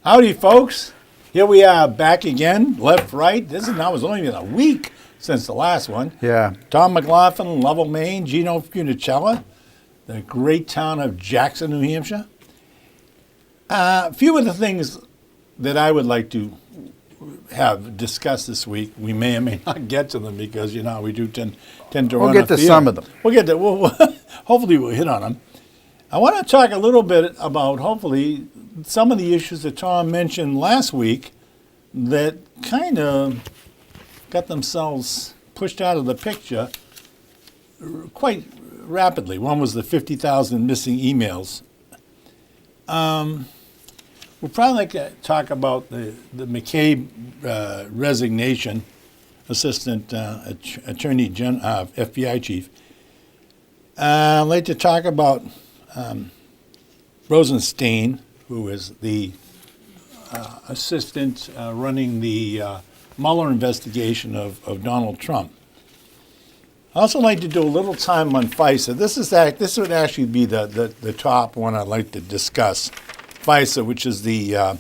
Howdy, folks. Here we are back again, left, right. This is now, it's only been a week since the last one. Yeah. Tom McLaughlin, Lovell, Maine, Gino Funicella, the great town of Jackson, New Hampshire. A few of the things that I would like to have discussed this week, we may or may not get to them because, you know, we do tend to We'll run get to afield. some of them. We'll get to, hopefully we'll hit on them. I want to talk a little bit about, hopefully, some of the issues that Tom mentioned last week that kind of got themselves pushed out of the picture quite rapidly. One was the 50,000 missing emails. We'll probably like to talk about the McCabe resignation, Assistant Attorney General, FBI Chief. I'd like to talk about Rosenstein, who is the assistant running the Mueller investigation of Donald Trump. I also like to do a little time on FISA. This would actually be the top one I'd like to discuss. FISA, which is the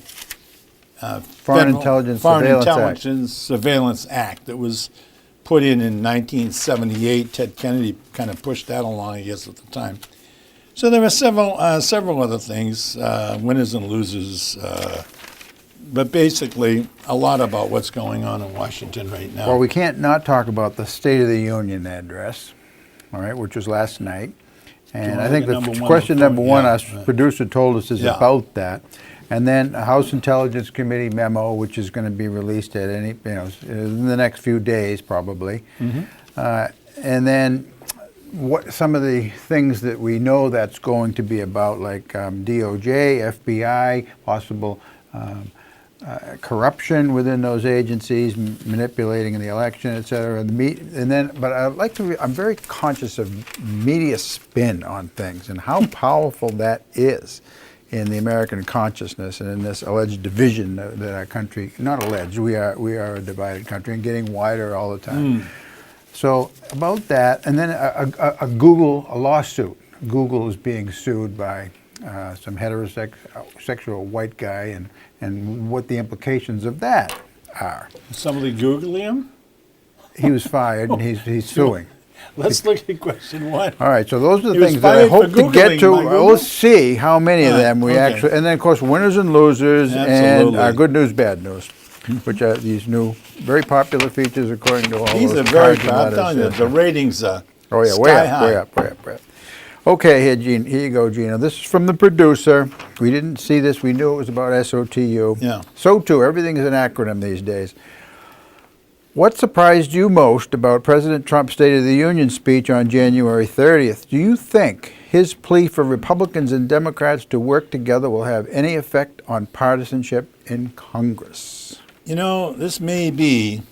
Foreign Intelligence Surveillance Act that was put in 1978. Ted Kennedy kind of pushed that along, I guess, at the time. So there were several other things, winners and losers, but basically a lot about what's going on in Washington right now. Well, we can't not talk about the State of the Union address, all right, which was last night. And I think the question number one, our producer told us, is about that. And then a House Intelligence Committee memo, which is going to be released at in the next few days, probably. Mm-hmm. And then what some of the things that we know that's going to be about, like DOJ, FBI, possible corruption within those agencies, manipulating the election, et cetera. But I'm very conscious of media spin on things and how powerful that is in the American consciousness and in this alleged division that our country, not alleged, we are a divided country and getting wider all the time. So about that, and then a lawsuit. Google is being sued by some heterosexual white guy, and what the implications of that are. Somebody Googling him? He was fired, and he's suing. Let's look at question one. All right, so those are the things that I hope to get to. We'll see how many of them we actually, and then of course winners and losers, and good news, bad news, which are these new, very popular features according to all these those are very popular. I'm telling you, the ratings are way up. Okay, here you go, Gino. This is from the producer. We didn't see this. We knew it was about SOTU. Yeah. SOTU, everything is an acronym these days. What surprised you most about President Trump's State of the Union speech on January 30th? Do you think his plea for Republicans and Democrats to work together will have any effect on partisanship in Congress? You know, this may be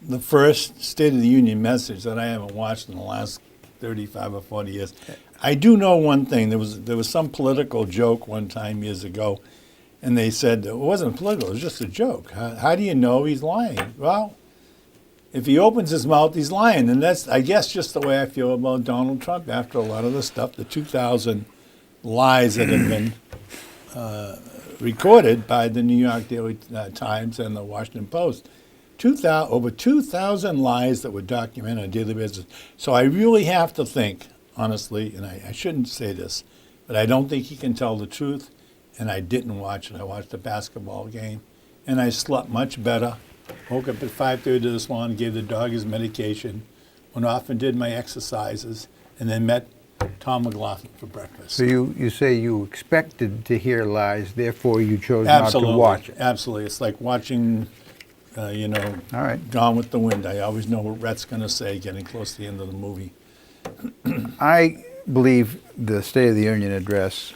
the first State of the Union message that I haven't watched in the last 35 or 40 years. I do know one thing. There was some political joke one time years ago, and they said it wasn't political, it was just a joke. How do you know he's lying? Well, if he opens his mouth, he's lying. And that's, I guess, just the way I feel about Donald Trump after a lot of the stuff, the 2,000 lies that have been recorded by the New York Daily Times and the Washington Post. Over 2,000 lies that were documented on a daily basis. So I really have to think, honestly, and I shouldn't say this, but I don't think he can tell the truth, and I didn't watch it. I watched a basketball game, and I slept much better. Woke up at 5:30 this morning, gave the dog his medication, went off and did my exercises, and then met Tom McLaughlin for breakfast. So you say you expected to hear lies, therefore you chose not to watch it. Absolutely. It's like watching... all right. Gone with the Wind. I always know what Rhett's going to say getting close to the end of the movie. I believe the State of the Union address,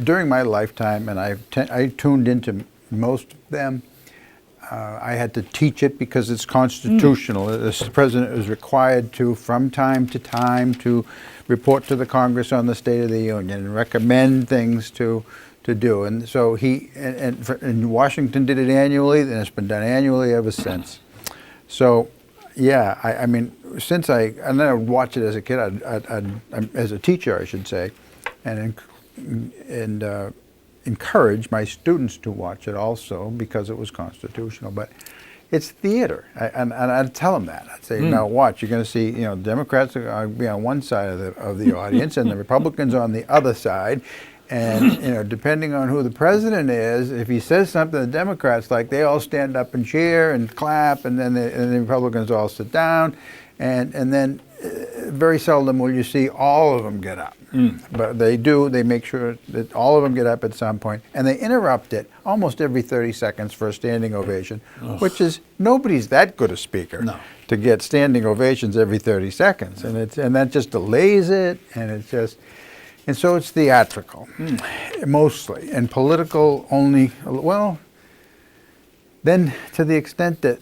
during my lifetime, and I tuned into most of them, I had to teach it because it's constitutional. The president is required to, from time to time, to report to the Congress on the State of the Union and recommend things to do. And so and Washington did it annually, and it's been done annually ever since. So, yeah, I mean, and then I would watch it as a kid, as a teacher, I should say, and encourage my students to watch it also because it was constitutional. But it's theater, and I'd tell them that. I'd say, now watch, you're going to see, Democrats are going to be on one side of the audience, and the Republicans on the other side. And depending on who the president is, if he says something the Democrats like, they all stand up and cheer and clap, and then the Republicans all sit down, and then very seldom will you see all of them get up. But they do. They make sure that all of them get up at some point, and they interrupt it almost every 30 seconds for a standing ovation, which is, nobody's that good a speaker to get standing ovations every 30 seconds, and that just delays it, and so it's theatrical, mostly, and political only, well, then to the extent that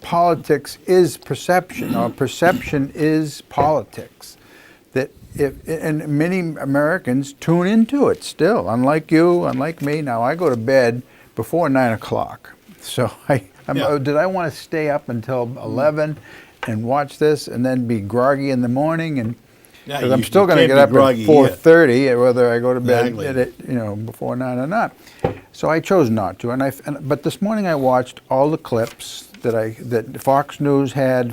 politics is perception, or perception is politics, that and many Americans tune into it still, unlike you, unlike me. Now, I go to bed before 9 o'clock, so did I want to stay up until 11 and watch this and then be groggy in the morning? And because I'm still going to get up at 4:30, whether I go to bed before 9 or not. So I chose not to. But this morning I watched all the clips that Fox News had,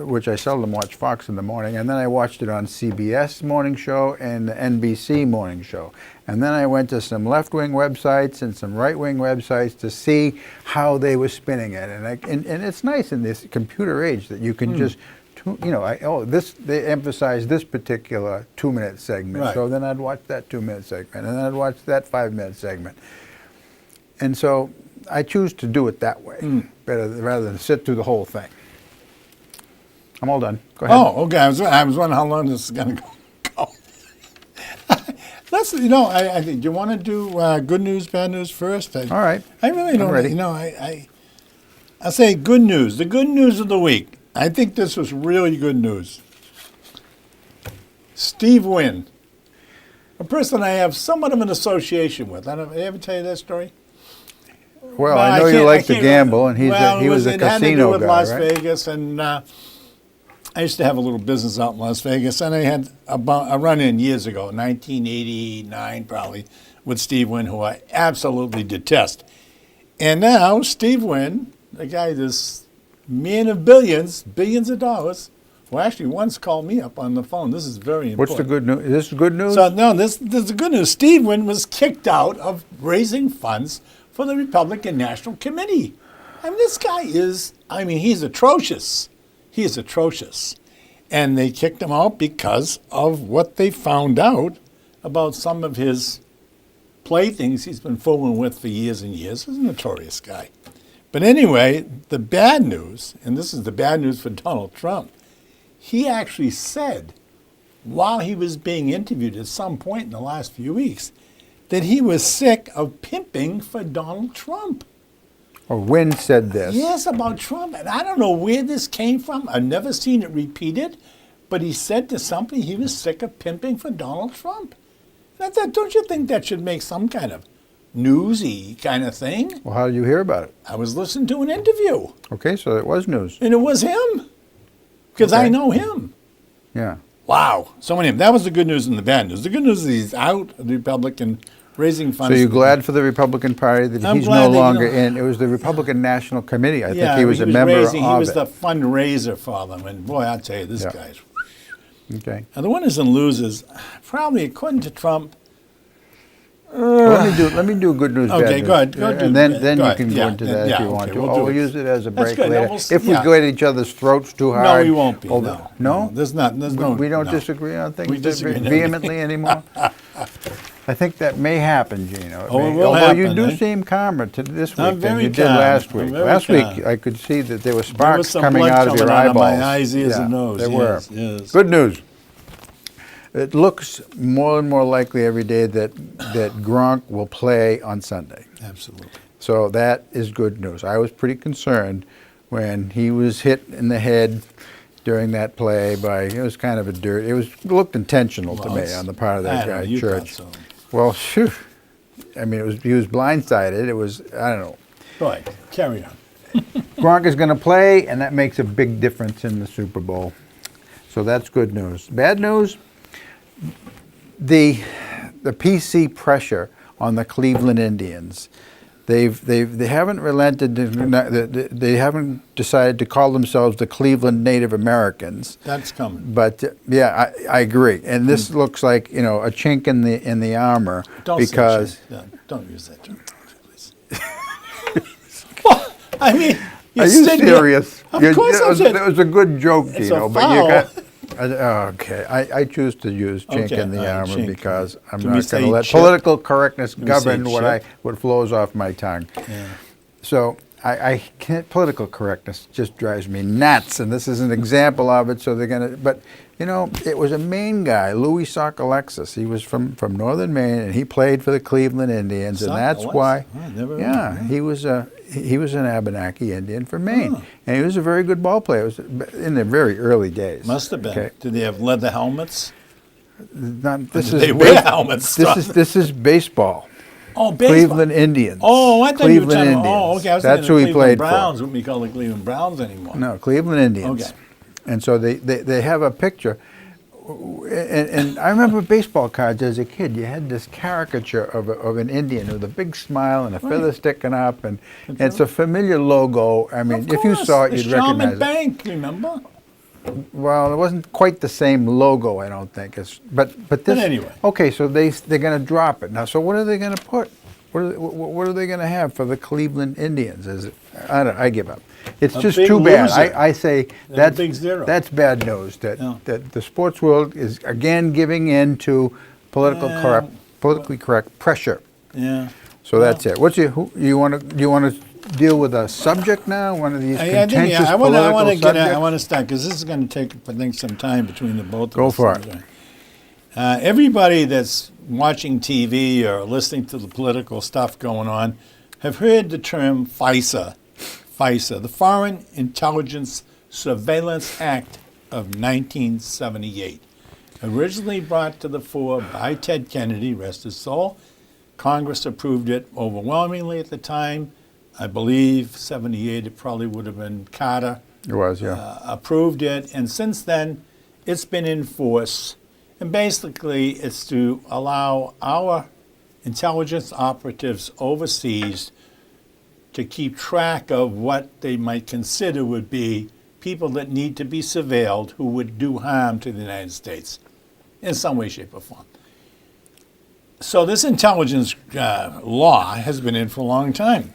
which I seldom watch Fox in the morning, and then I watched it on CBS morning show and the NBC morning show. And then I went to some left-wing websites and some right-wing websites to see how they were spinning it. And it's nice in this computer age that you can just, they emphasize this particular 2-minute segment. Right. So then I'd watch that 2-minute segment, and then I'd watch that 5-minute segment. And so I choose to do it that way, rather than sit through the whole thing. I'm all done. Go ahead. Oh, okay. I was wondering how long this is going to go. Let's, I think, do you want to do good news, bad news first? All right. I really don't. Ready. I'll say good news. The good news of the week. I think this was really good news. Steve Wynn, a person I have somewhat of an association with. Did I ever tell you that story? Well, I know you like to gamble, and he was a casino guy, right? It had to do with Las Vegas, and I used to have a little business out in Las Vegas, and I had a run-in years ago, 1989 probably, with Steve Wynn, who I absolutely detest. And now Steve Wynn, the guy, this man of billions of dollars, who actually once called me up on the phone. This is very important. What's the good news? Is this good news? So, no, this is the good news. Steve Wynn was kicked out of raising funds for the Republican National Committee. I mean, this guy he's atrocious. He is atrocious. And they kicked him out because of what they found out about some of his playthings he's been fooling with for years and years. He's a notorious guy. But anyway, the bad news, and this is the bad news for Donald Trump, he actually said, while he was being interviewed at some point in the last few weeks, that he was sick of pimping for Donald Trump. Or Wynn said this. Yes, about Trump. And I don't know where this came from. I've never seen it repeated. But he said to somebody he was sick of pimping for Donald Trump. Don't you think that should make some kind of newsy kind of thing? Well, how did you hear about it? I was listening to an interview. Okay, so it was news. And it was him. Because I know him. Yeah. Wow. So many of them. That was the good news and the bad news. The good news is he's out of the Republican raising funds. So you're glad for the Republican Party that he's no longer in. It was the Republican National Committee. I think he was a member of it. He was the fundraiser for them. And boy, I'll tell you, this guy's... Okay. Now, the winners and losers, probably according to Trump... Well, let me do good news, bad news. Okay, go ahead. And then you can go into that if you want to. We'll use it as a break later. If we go at each other's throats too hard. No, we won't be. No? There's no. We don't disagree on things vehemently anymore. I think that may happen, Gino. Although you do seem calmer this week than you did last week. Last week, I could see that there were sparks coming out of your eyeballs. My eyes, ears, and nose. There were. Good news. It looks more and more likely every day that Gronk will play on Sunday. Absolutely. So that is good news. I was pretty concerned when he was hit in the head during that play it was kind of it looked intentional to me on the part of that guy, Church. So. Well, phew. I mean, he was blindsided. It was, I don't know. Go ahead, carry on. Gronk is going to play, and that makes a big difference in the Super Bowl. So that's good news. Bad news, the PC pressure on the Cleveland Indians. They haven't relented. They haven't decided to call themselves the Cleveland Native Americans. That's coming. But yeah, I agree. And this looks like, you know, a chink in the armor. Don't because say don't use that term, please. Well, I mean, are you serious? Of course I'm serious. It was a good joke, It's Gino, a but you foul. got. Okay, I choose to use chink Okay, in the all right, armor chink. because I'm Can we not going to say let chip? political correctness Can we say govern chip? what flows off my tongue. Yeah. So I can't. Political correctness just drives me nuts, and this is an example of it. So they're gonna. But you know, it was a Maine guy, Louis Sokolexis. He was from northern Maine, and he played for the Cleveland Indians, and that's Sokolexis? why. Oh, I never heard Yeah, of him. he was an Abenaki Indian from Maine, Oh. and he was a very good ball player. It was in the very early days. Must have been. Okay. Did they have leather helmets? This Did is they wear helmets? This is baseball. Oh, baseball. Cleveland Indians. Oh, I thought you were Cleveland talking about. Oh, Indians. okay. I was That's thinking who the he Cleveland played Browns. for. Wouldn't be called the Cleveland Browns anymore. No, Cleveland Indians. Okay. And so they have a picture. And I remember baseball cards as a kid. You had this caricature of an Indian with a big smile and a feather sticking up, and it's a familiar logo. I mean, Of if you course, saw it, the you'd Sharman recognize it. Bank, remember? Well, it wasn't quite the same logo, I don't think. But this. anyway. Okay, so they're going to drop it now. So what are they going to put? What are they going to have for the Cleveland Indians? I give up. It's A just big too bad. loser. I say They're a that's big zero. That's bad news. That Yeah. that the sports world is again giving in to politically correct pressure. Yeah. So that's it. You want to deal with a subject now? One of these contentious I political want to subjects? I want to start because this is going to take, I think, some time between the both of Go us. for it. Everybody that's watching TV or listening to the political stuff going on have heard the term FISA. FISA, the Foreign Intelligence Surveillance Act of 1978. Originally brought to the fore by Ted Kennedy, rest his soul. Congress approved it overwhelmingly at the time. I believe 78, it probably would have been Carter. It was, yeah. Approved it, and since then, it's been in force. And basically, it's to allow our intelligence operatives overseas to keep track of what they might consider would be people that need to be surveilled who would do harm to the United States in some way, shape, or form. So this intelligence law has been in for a long time.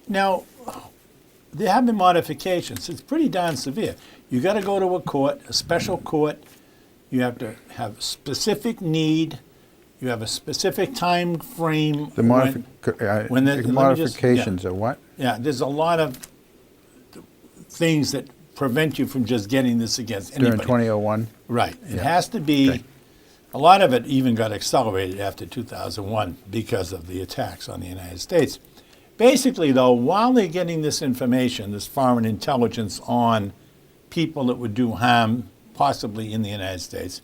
Now, there have been modifications. It's pretty darn severe. You got to go to a court, a special court. You have to have specific need. You have a specific time frame. The modifications are what? Yeah, there's a lot of things that prevent you from just getting this against anybody. During 2001? Right. It Yeah. has to be. Okay. A lot of it even got accelerated after 2001 because of the attacks on the United States. Basically, though, while they're getting this information, this foreign intelligence on people that would do harm, possibly in the United States,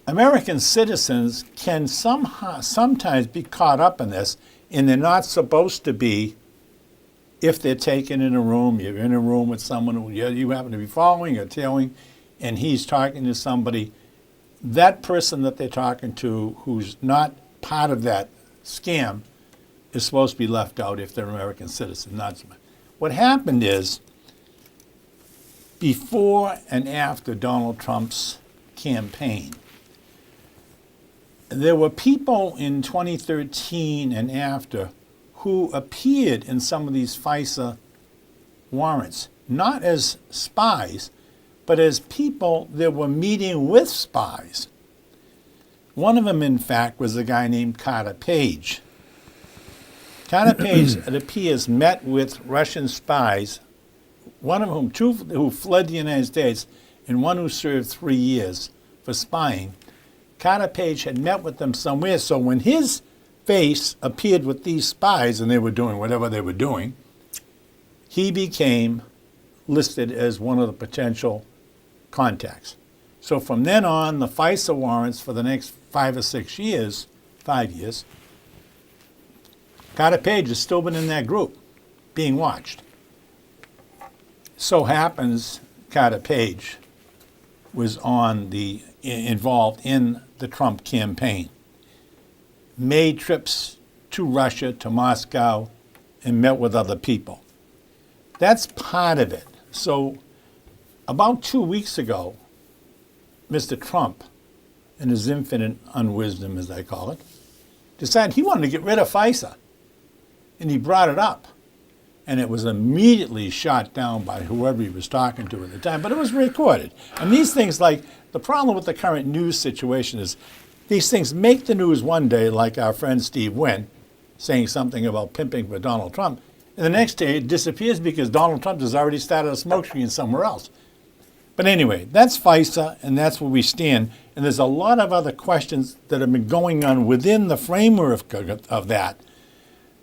American citizens can sometimes be caught up in this, and they're not supposed to be if they're taken in a room. You're in a room with someone who you happen to be following or tailing, and he's talking to somebody. That person that they're talking to who's not part of that scam is supposed to be left out if they're American citizens. What happened is, before and after Donald Trump's campaign, there were people in 2013 and after who appeared in some of these FISA warrants, not as spies, but as people that were meeting with spies. One of them, in fact, was a guy named Carter Page. Carter Page, it appears, met with Russian spies, one of whom, two who fled the United States, and one who served 3 years for spying. Carter Page had met with them somewhere, so when his face appeared with these spies and they were doing whatever they were doing, he became listed as one of the potential contacts. So from then on, the FISA warrants for the next 5 or 6 years, 5 years, Carter Page has still been in that group, being watched. So happens Carter Page was involved in the Trump campaign. made trips to Russia, to Moscow, and met with other people. That's part of it. So about 2 weeks ago, Mr. Trump, in his infinite unwisdom, as I call it, decided he wanted to get rid of FISA. And he brought it up. And it was immediately shot down by whoever he was talking to at the time, but it was recorded. And these things, like, the problem with the current news situation is these things make the news one day, like our friend Steve Wynn saying something about pimping for Donald Trump, and the next day it disappears because Donald Trump has already started a smoke screen somewhere else. But anyway, that's FISA, and that's where we stand. And there's a lot of other questions that have been going on within the framework of that,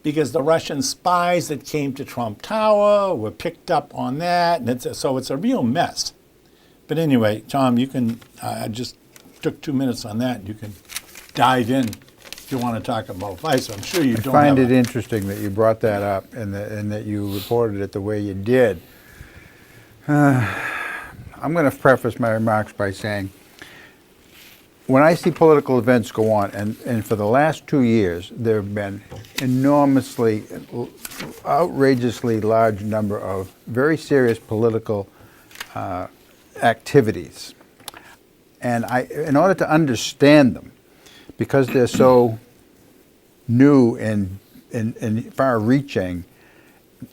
because the Russian spies that came to Trump Tower were picked up on that, and so it's a real mess. But anyway, Tom, you can, I just took 2 minutes on that. You can dive in if you want to talk about FISA. I'm sure you don't I find have it interesting that you brought that up and that you reported it the way you did. I'm going to preface my remarks by saying, when I see political events go on, and for the last 2 years, there have been enormously, outrageously large number of very serious political activities. And in order to understand them, because they're so new and far-reaching,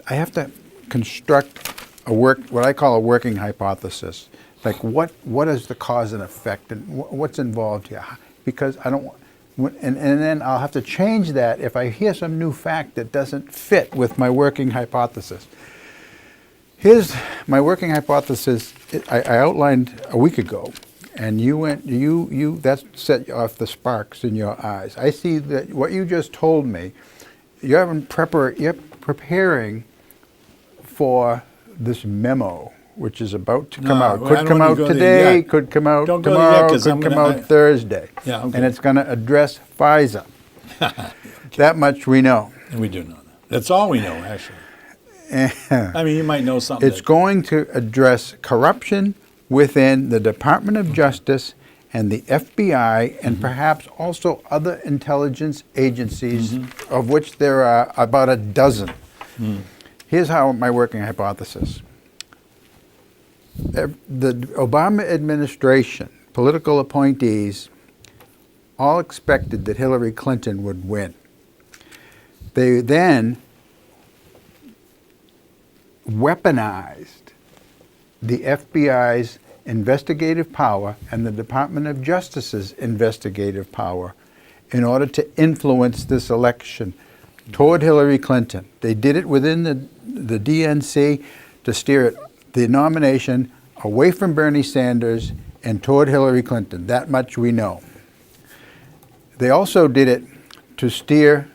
I have to construct what I call a working hypothesis. Like, what is the cause and effect, and what's involved here? Because I don't, and then I'll have to change that if I hear some new fact that doesn't fit with my working hypothesis. Here's my working hypothesis. I outlined a week ago, and that set off the sparks in your eyes. I see that what you just told me, you're preparing for this memo, which is about to come out. Could come out today, could come out tomorrow, could come out Thursday. Yeah, okay. And it's going to address FISA. Okay. That much we know. And we do know that. That's all we know, actually. I mean, you might know something. It's going to address corruption within the Department of Justice and the FBI and perhaps also other intelligence agencies, of which there are about a dozen. Here's how my working hypothesis. The Obama administration, political appointees, all expected that Hillary Clinton would win. They then weaponized the FBI's investigative power and the Department of Justice's investigative power in order to influence this election toward Hillary Clinton. They did it within the DNC to steer the nomination away from Bernie Sanders and toward Hillary Clinton. That much we know. They also did it to steer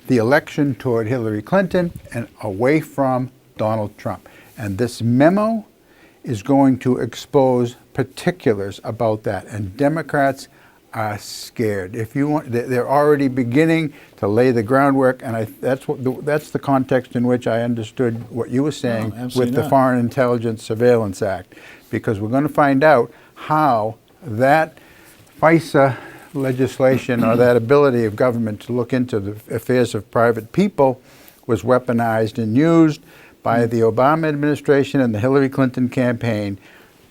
the election toward Hillary Clinton and away from Donald Trump. And this memo is going to expose particulars about that. And Democrats are scared. If you want, they're already beginning to lay the groundwork, and that's the context in which I understood what you were saying with the Foreign Intelligence Surveillance Act, because we're going to find out how that FISA legislation or that ability of government to look into the affairs of private people was weaponized and used by the Obama administration and the Hillary Clinton campaign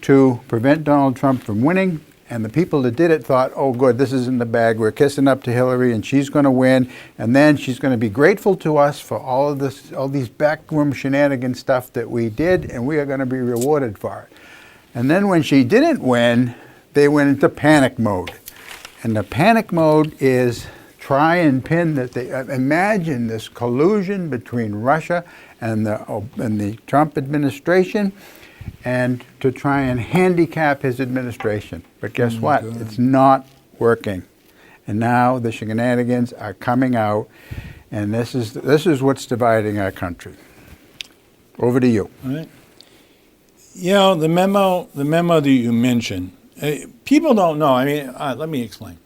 to prevent Donald Trump from winning. And the people that did it thought, oh, good, this is in the bag. We're kissing up to Hillary, and she's going to win. And then she's going to be grateful to us for all these backroom shenanigan stuff that we did, and we are going to be rewarded for it. And then when she didn't win, they went into panic mode. And the panic mode is try and pin that they imagine this collusion between Russia and the Trump administration, and to try and handicap his administration. But guess what? God. It's not working. And now the shenanigans are coming out, and this is what's dividing our country. Over to you. All right. You know, the memo that you mentioned, people don't know. I mean, let me explain.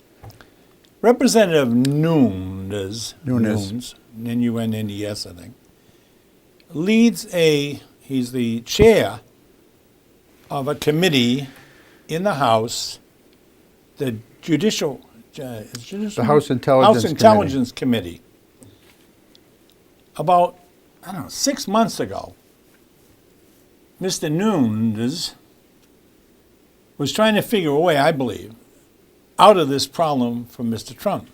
Representative Nunes, N-U-N-N-E-S, I think, he's the chair of a committee in the House, the Judicial The House Intelligence House Intelligence Committee. About, I don't know, 6 months ago, Mr. Nunes was trying to figure a way, I believe, out of this problem for Mr. Trump.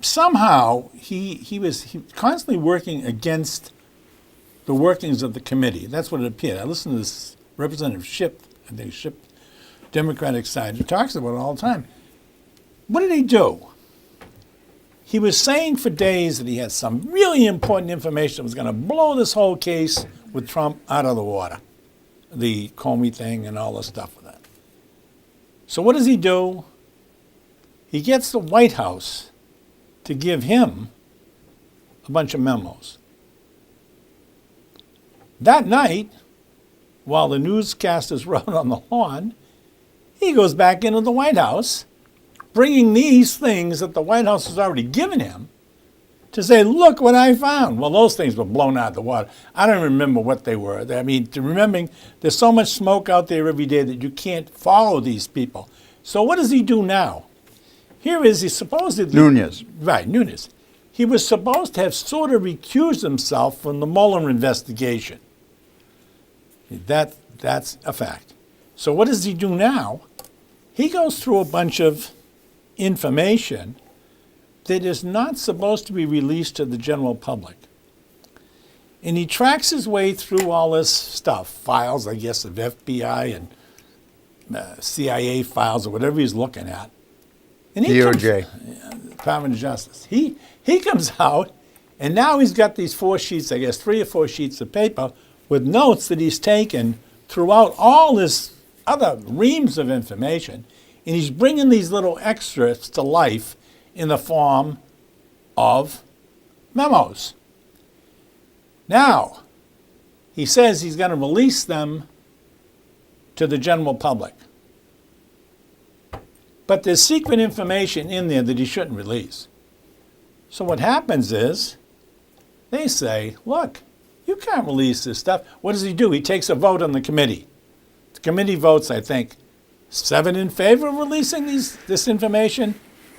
Somehow, he was constantly working against the workings of the committee. That's what it appeared. I listened to this Representative Schiff, I think Schiff, Democratic side, who talks about it all the time. What did he do? He was saying for days that he had some really important information that was going to blow this whole case with Trump out of the water. The Comey thing and all the stuff with that. So what does he do? He gets the White House to give him a bunch of memos. That night, while the newscasters were out on the lawn, he goes back into the White House, bringing these things that the White House has already given him to say, look what I found. Well, those things were blown out of the water. I don't remember what they were. I mean, remembering there's so much smoke out there every day that you can't follow these people. So what does he do now? Here is he supposedly... Nunes. Right, Nunes. He was supposed to have sort of recused himself from the Mueller investigation. That's a fact. So what does he do now? He goes through a bunch of information that is not supposed to be released to the general public. And he tracks his way through all this stuff, files, I guess, of FBI and CIA files or whatever he's looking at. And he DOJ. Department of Justice. He comes out, and now he's got these 4 sheets, I guess 3 or 4 sheets of paper with notes that he's taken throughout all this other reams of information, and he's bringing these little extras to life in the form of memos. Now, he says he's going to release them to the general public. But there's secret information in there that he shouldn't release. So what happens is, they say, look, you can't release this stuff. What does he do? He takes a vote on the committee. The committee votes, I think, 7 in favor of releasing this information,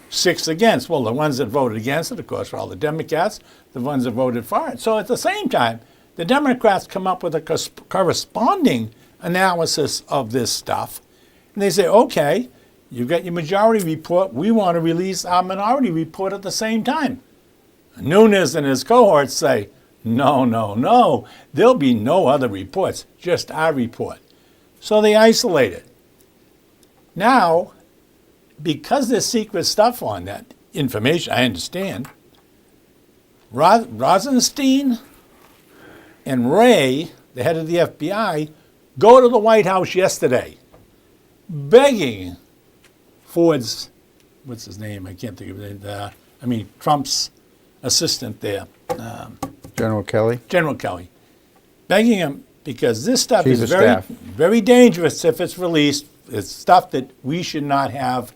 6 against. Well, the ones that voted against it, of course, were all the Democrats, the ones that voted for it. So at the same time, the Democrats come up with a corresponding analysis of this stuff. And they say, okay, you got your majority report. We want to release our minority report at the same time. Nunes and his cohorts say, no, no, no. There'll be no other reports, just our report. So they isolate it. Now, because there's secret stuff on that information, I understand, Rosenstein and Wray, the head of the FBI, go to the White House yesterday, begging Ford's, what's his name? I can't think of it. Trump's assistant there. General Kelly. General Kelly. Begging him because this stuff Chief is of very, Staff. very dangerous if it's released. It's stuff that we should not have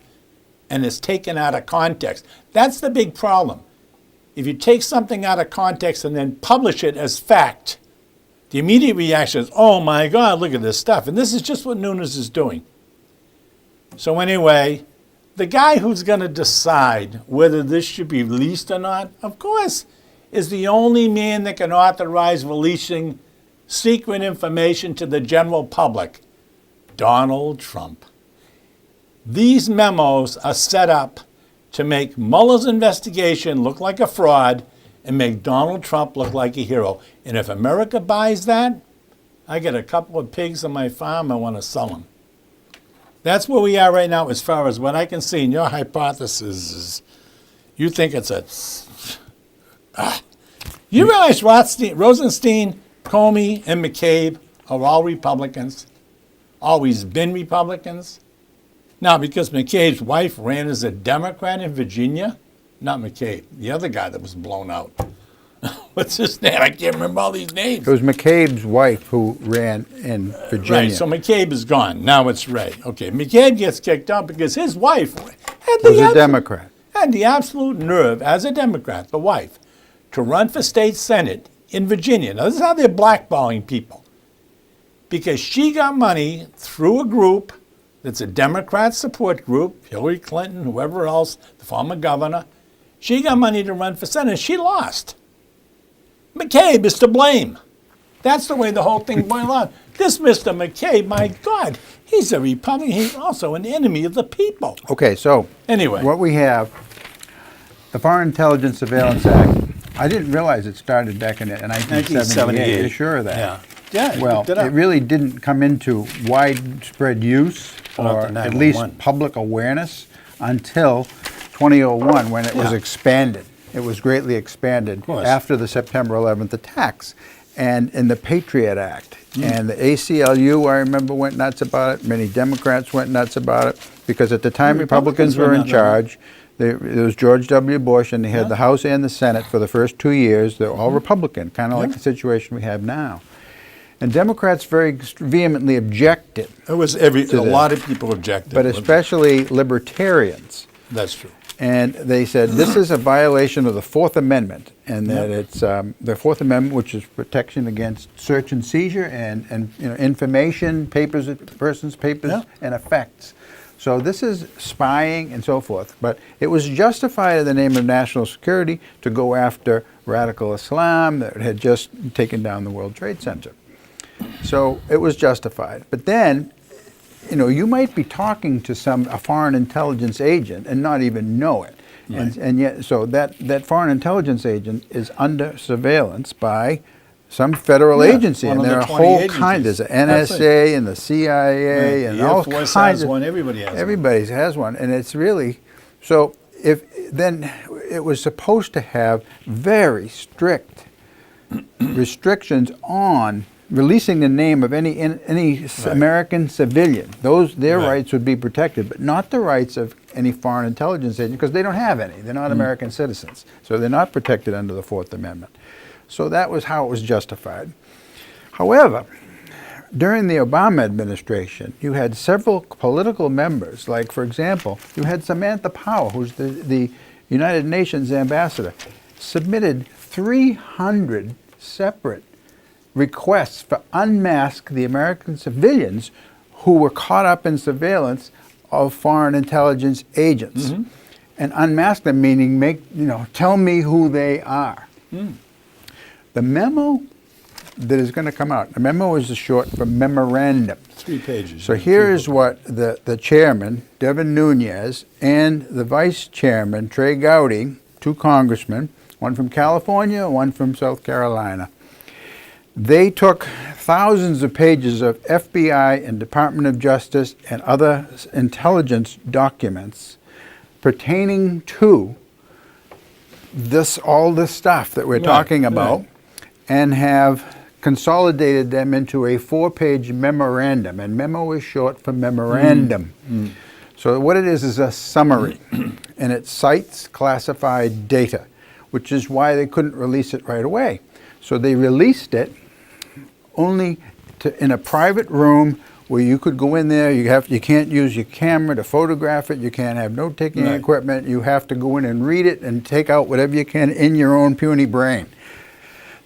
and is taken out of context. That's the big problem. If you take something out of context and then publish it as fact, the immediate reaction is, oh my God, look at this stuff. And this is just what Nunes is doing. So anyway, the guy who's going to decide whether this should be released or not, of course, is the only man that can authorize releasing secret information to the general public, Donald Trump. These memos are set up to make Mueller's investigation look like a fraud and make Donald Trump look like a hero. And if America buys that, I got a couple of pigs on my farm, I want to sell them. That's where we are right now as far as what I can see. And your hypothesis is you think it's a... You realize Rosenstein, Comey, and McCabe are all Republicans, always been Republicans? Now, because McCabe's wife ran as a Democrat in Virginia, not McCabe, the other guy that was blown out. What's his name? I can't remember all these names. It was McCabe's wife who ran in Virginia. Right, so McCabe is gone. Now it's Ray. Okay, McCabe gets kicked out because his wife Was a Democrat. had the absolute nerve, as a Democrat, the wife, to run for state senate in Virginia. Now, this is how they're blackballing people. Because she got money through a group It's a Democrat support group, Hillary Clinton, whoever else, the former governor. She got money to run for Senate. She lost. McCabe is to blame. That's the way the whole thing boiled out. This Mr. McCabe, my God, he's a Republican. He's also an enemy of the people. Okay, so Anyway. what we have, the Foreign Intelligence Surveillance Act, I didn't realize it started back in 1978. Are you sure of that? Yeah. Yeah, Well, looked it up. it really didn't come into widespread use Not or the at least 911. public awareness until 2001 when it was Yeah. expanded. It was greatly expanded course. after the September 11th attacks and in the Patriot Act. Hmm. And the ACLU, I remember, went nuts about it. Many Democrats went nuts about it because at the time Republicans were in went nuts. charge. There was George W. Bush, and they had the House and the Senate for the first 2 years. They're all Republican, kind of like Yeah. the situation we have now. And Democrats very vehemently objected, It was a this. lot of people objected. but especially libertarians. That's true. And they said this is a violation of the Fourth Amendment, and that it's the Fourth Amendment, which is protection against search and seizure and information, papers, persons' papers, Yeah. and effects. So this is spying and so forth. But it was justified in the name of national security to go after radical Islam that had just taken down the World Trade Center. So it was justified. But then, you might be talking to a foreign intelligence agent and not even know it. Right. And yet, so that foreign intelligence agent is under surveillance by some federal Yeah, agency. one And of there the are 20 whole agencies. kinds. There's the That's NSA and the CIA and the all Air Force kinds has of one. Everybody has one. Everybody has one. And it's really, so then it was supposed to have very strict restrictions on releasing the name of any American civilian. Their Right. rights would be protected, but not the rights of any foreign intelligence agent, because they don't have any. They're not American citizens, so they're not protected under the Fourth Amendment. So that was how it was justified. However, during the Obama administration, you had several political members, like, for example, you had Samantha Power, who's the United Nations ambassador, submitted 300 separate requests to unmask the American civilians who were caught up in surveillance of foreign intelligence agents. And unmask them, meaning tell me who they are. The memo that is going to come out, the memo is short for memorandum. 3 pages. So here is what the chairman, Devin Nunes, and the vice chairman, Trey Gowdy, 2 congressmen, one from California, one from South Carolina. They took thousands of pages of FBI and Department of Justice and other intelligence documents pertaining to all this stuff that we're talking about, right. and have consolidated them into a 4-page memorandum. And memo is short for memorandum. So what it is a summary, and it cites classified data, which is why they couldn't release it right away. So they released it only in a private room where you could go in there. You can't use your camera to photograph it. You can't have note-taking Right. equipment. You have to go in and read it and take out whatever you can in your own puny brain.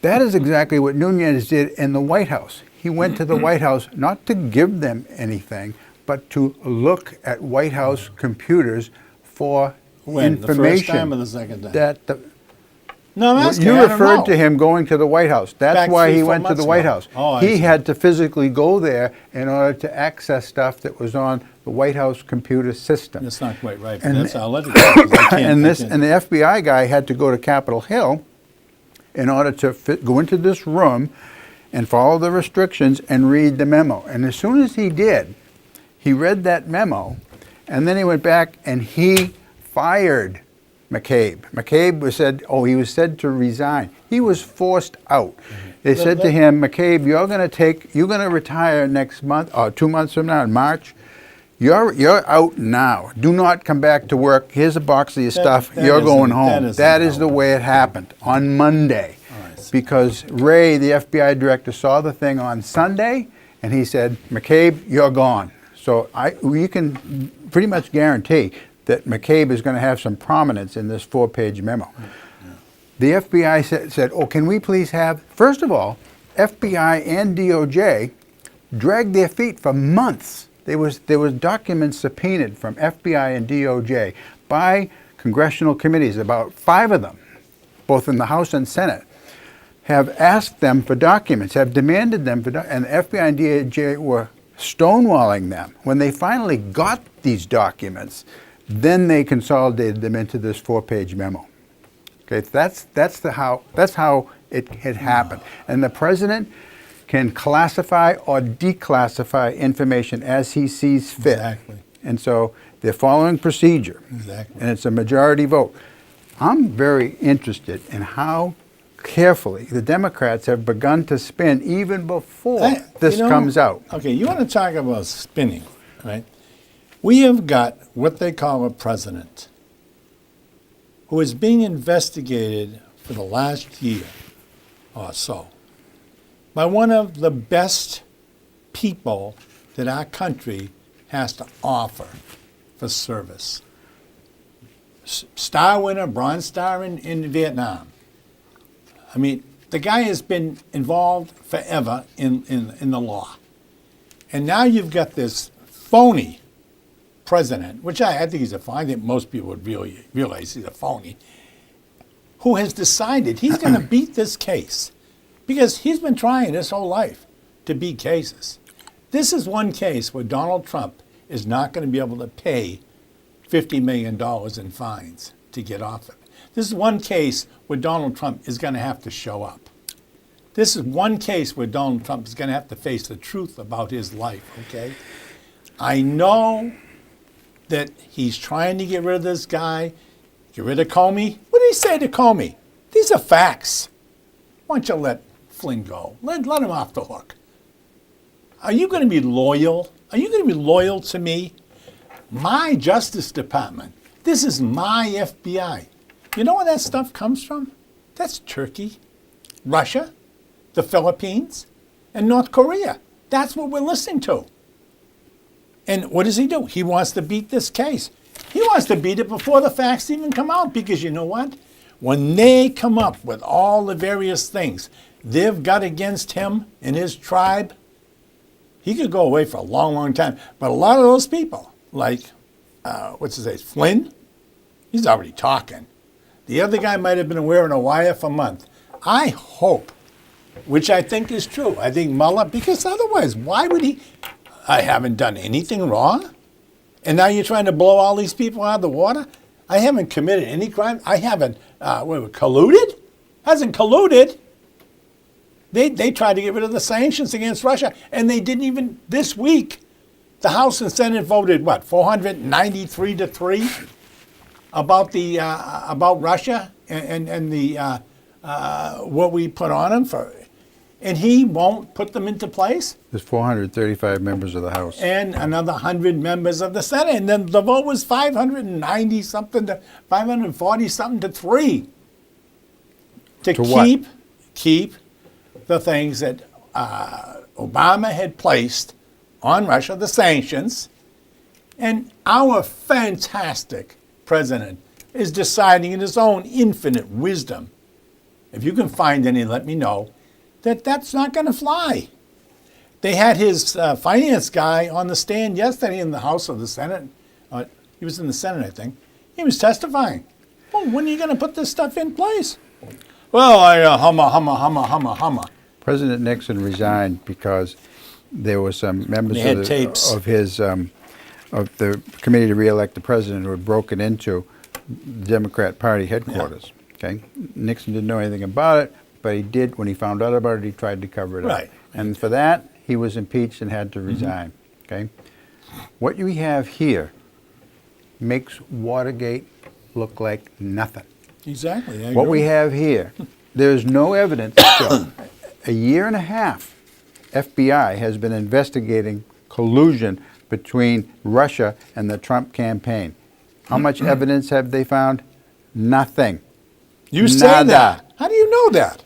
That is exactly what Nunes did in the White House. He went to the White House not to give them anything, but to look at White House computers for When? The information. first time or the second time? That No, I'm asking. you I don't referred know. to him going to the White House. That's Back why he 3-4 went to the months White ago. House. Oh, I He see. had to physically go there in order to access stuff that was on the White House computer system. That's not quite right, but And- that's, I'll let it go, 'cause I can't. And I can't. the FBI guy had to go to Capitol Hill in order to go into this room and follow the restrictions and read the memo. And as soon as he did, he read that memo, and then he went back and he fired McCabe. McCabe was said to resign. He was forced out. They said to him, McCabe, you're going to retire next month, or 2 months from now in March. You're out now. Do not come back to work. Here's a box of your stuff. that You're isn't- going that home. isn't That is how the it way it happened on Monday. I see. Because Ray, the FBI director, saw the thing on Sunday, and he said, McCabe, you're gone. So we can pretty much guarantee that McCabe is going to have some prominence in this 4-page memo. The FBI said, oh, can we please have, first of all, FBI and DOJ dragged their feet for months There was documents subpoenaed from FBI and DOJ by congressional committees, about 5 of them, both in the House and Senate, have asked them for documents, have demanded them for and the FBI and DOJ were stonewalling them. When they finally got these documents, then they consolidated them into this 4-page memo. Okay, that's how it had happened. And the president can classify or declassify information as he sees fit. Exactly. And so they're following procedure. Exactly. And it's a majority vote. I'm very interested in how carefully the Democrats have begun to spin even before this comes out. Okay, you want to talk about spinning, right? We have got what they call a president who is being investigated for the last year or so by one of the best people that our country has to offer for service. Star winner, Bronze Star in Vietnam. I mean, the guy has been involved forever in the law. And now you've got this phony president, which I think he's a phony. I think most people would really realize he's a phony, who has decided he's going to beat this case because he's been trying his whole life to beat cases. This is one case where Donald Trump is not going to be able to pay $50 million in fines to get off it. This is one case where Donald Trump is going to have to show up. This is one case where Donald Trump is going to have to face the truth about his life, okay? I know that he's trying to get rid of this guy, get rid of Comey. What did he say to Comey? These are facts. Why don't you let Flynn go? Let him off the hook. Are you going to be loyal? Are you going to be loyal to me? My Justice Department. This is my FBI. You know where that stuff comes from? That's Turkey, Russia, the Philippines, and North Korea. That's what we're listening to. And what does he do? He wants to beat this case. He wants to beat it before the facts even come out, because you know what? When they come up with all the various things they've got against him and his tribe, he could go away for a long, long time. But a lot of those people, like, what's his name, Flynn, he's already talking. The other guy might have been wearing a wire for a month. I hope, which I think is true, I think Mueller, because otherwise, why would he? I haven't done anything wrong. And now you're trying to blow all these people out of the water? I haven't committed any crime. I haven't, colluded? Hasn't colluded. They tried to get rid of the sanctions against Russia, and they didn't even, this week, the House and Senate voted, 493 to 3 about Russia and the what we put on him for, and he won't put them into place. There's 435 members of the House. And another 100 members of the Senate. And then the vote was 590 something to 540 something to 3. To keep the things that Obama had placed on Russia, the sanctions, and our fantastic president is deciding in his own infinite wisdom, if you can find any, let me know, that that's not going to fly. They had his finance guy on the stand yesterday in the House or the Senate. He was in the Senate, I think. He was testifying. Well, when are you going to put this stuff in place? Well, humma. President Nixon resigned because there were some members of the committee to re-elect the president who had broken into the Democrat Party headquarters. Yeah. Okay, Nixon didn't know anything about it, but he did. When he found out about it, he tried to cover it up. Right. And for that, he was impeached and had to resign. Okay, what we have here makes Watergate look like nothing. Exactly. What we have here, there's no evidence. So, a year and a half, FBI has been investigating collusion between Russia and the Trump campaign. How much evidence have they found? Nothing. You say that. How do you know that?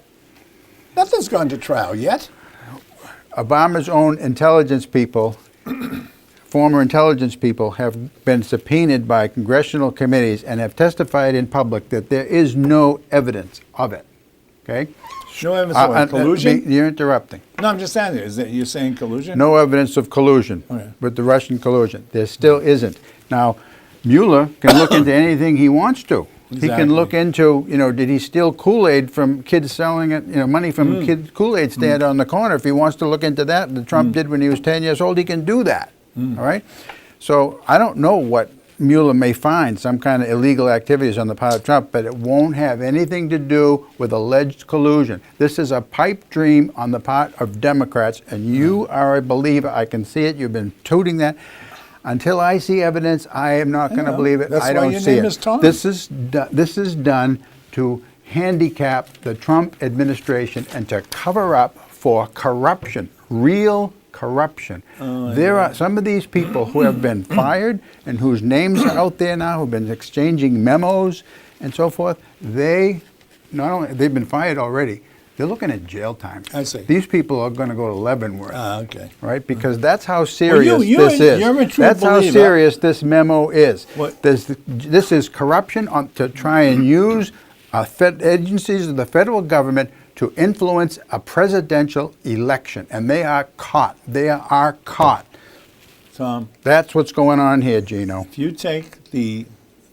Nothing's gone to trial yet. Obama's own intelligence people, former intelligence people, have been subpoenaed by congressional committees and have testified in public that there is no evidence of it. Okay? No evidence of what, collusion? You're interrupting. No, I'm just saying, is that you're saying collusion? No evidence of collusion Okay. with the Russian collusion. There still isn't. Now, Mueller can look into anything he wants to. He can Exactly. look into, did he steal Kool-Aid from kids selling it, money from kids' Kool-Aid stand on the corner. If he wants to look into that, the Trump did when he was 10 years old, he can do that. All right? So I don't know what Mueller may find, some kind of illegal activities on the part of Trump, but it won't have anything to do with alleged collusion. This is a pipe dream on the part of Democrats, and you are a believer. I can see it. You've been tooting that. Until I see evidence, I am not going to believe it. That's I why don't your see name it. is Tom. This is done to handicap the Trump administration and to cover up for corruption, real corruption. There are some of these people who have been fired and whose names are out there now, who've been exchanging memos and so forth. They've been fired already. They're looking at jail time. I see. These people are going to go to Leavenworth. Okay. Right? Because that's how serious you're this is. a true That's how believer. serious this memo is. What? This is corruption to try and use agencies of the federal government to influence a presidential election. And they are caught. They are caught. Tom, That's what's going on here, Gino. if you take the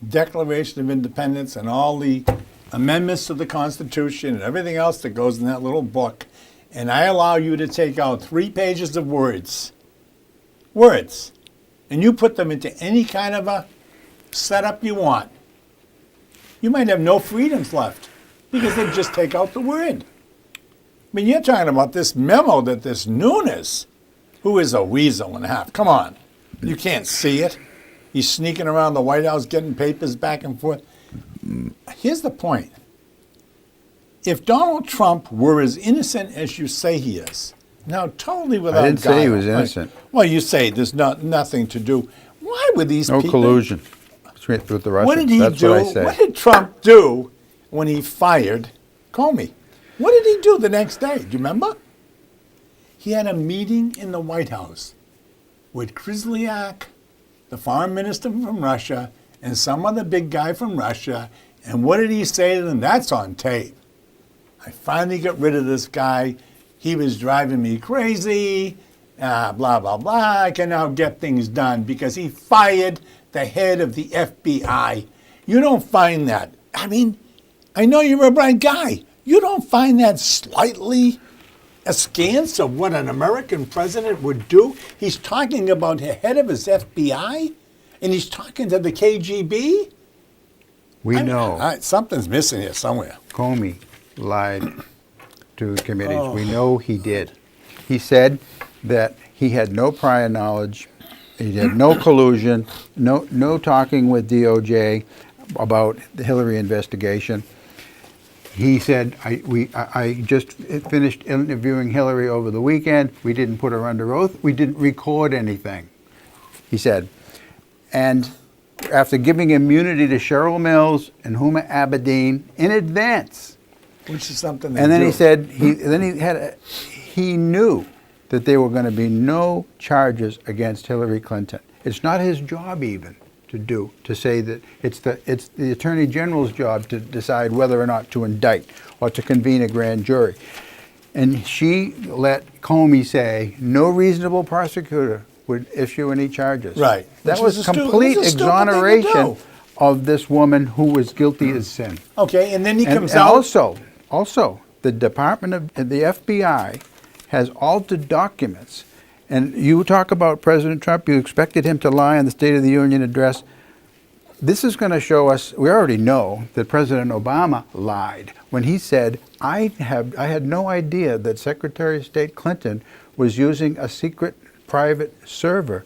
Declaration of Independence and all the amendments to the Constitution and everything else that goes in that little book, and I allow you to take out 3 pages of words, and you put them into any kind of a setup you want, you might have no freedoms left because they just take out the word. I mean, you're talking about this memo that this Nunes, who is a weasel and a half, come on, you can't see it. He's sneaking around the White House getting papers back and forth. Here's the point. If Donald Trump were as innocent as you say he is, now totally without I didn't say he guile, was right? innocent. Well, you say there's nothing to do. Why would these No people... collusion with the Russians. What did he That's do? what I say. What did Trump do when he fired Comey? What did he do the next day? Do you remember? He had a meeting in the White House with Kislyak, the foreign minister from Russia, and some other big guy from Russia. And what did he say to them? That's on tape. I finally got rid of this guy. He was driving me crazy. Blah, blah, blah. I can now get things done because he fired the head of the FBI. You don't find that. I mean, I know you're a bright guy. You don't find that slightly askance of what an American president would do? He's talking about the head of his FBI, and he's talking to the KGB? We know something's missing here somewhere. Comey lied to committees. We know he did. He said that he had no prior knowledge, he had no collusion, no talking with DOJ about the Hillary investigation. He said, I just finished interviewing Hillary over the weekend. We didn't put her under oath. We didn't record anything, he said. And after giving immunity to Cheryl Mills and Huma Abedin in advance. Which is something And then he said, he knew that there were going to be no charges against Hillary Clinton. It's not his job even to say that it's the Attorney General's job to decide whether or not to indict or to convene a grand jury. And she let Comey say no reasonable prosecutor would issue any charges. Right. That Which was was complete a stupid thing to exoneration do. of this woman who was guilty as sin. Okay, and then he And, comes and out. also, the Department of the FBI has altered documents. And you talk about President Trump, you expected him to lie in the State of the Union address. This is going to show us, we already know that President Obama lied when he said, I had no idea that Secretary of State Clinton was using a secret private server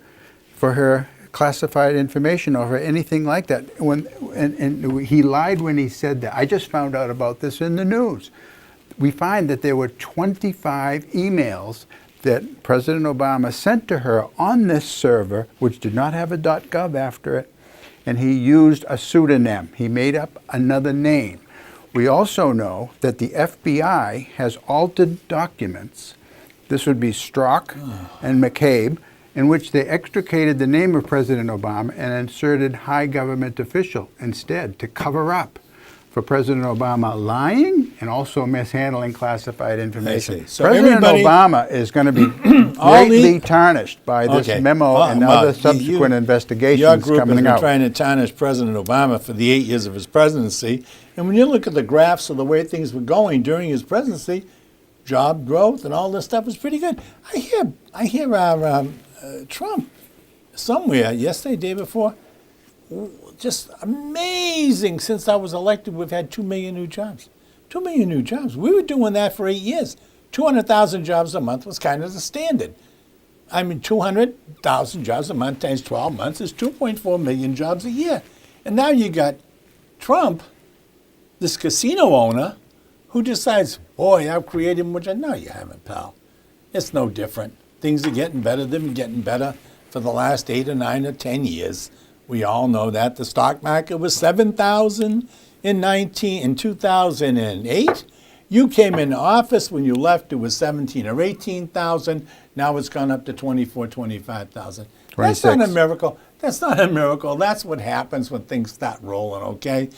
for her classified information or for anything like that. And he lied when he said that. I just found out about this in the news. We find that there were 25 emails that President Obama sent to her on this server, which did not have a .gov after it, and he used a pseudonym. He made up another name. We also know that the FBI has altered documents. This would be Strzok and McCabe, in which they extricated the name of President Obama and inserted high government official instead to cover up for President Obama lying and also mishandling classified information. So President everybody- Obama is going to be All the- greatly tarnished by this Okay. memo and Well, other subsequent your investigations group has coming been out. trying to tarnish President Obama for the 8 years of his presidency. And when you look at the graphs of the way things were going during his presidency, job growth and all this stuff was pretty good. I hear Trump somewhere yesterday, day before, just amazing. Since I was elected, we've had 2 million new jobs. 2 million new jobs. We were doing that for 8 years. 200,000 jobs a month was kind of the standard. I mean, 200,000 jobs a month times 12 months is 2.4 million jobs a year. And now you got Trump, this casino owner, who decides, boy, I've created much. No, you haven't, pal. It's no different. Things are getting better. They've been getting better for the last 8 or 9 or 10 years. We all know that. The stock market was 7,000 in 2008. You came in office, when you left, it was 17 or 18,000. Now it's gone up to 24, 25,000. That's not a 26. miracle. That's not a miracle. That's what happens when things start rolling, okay?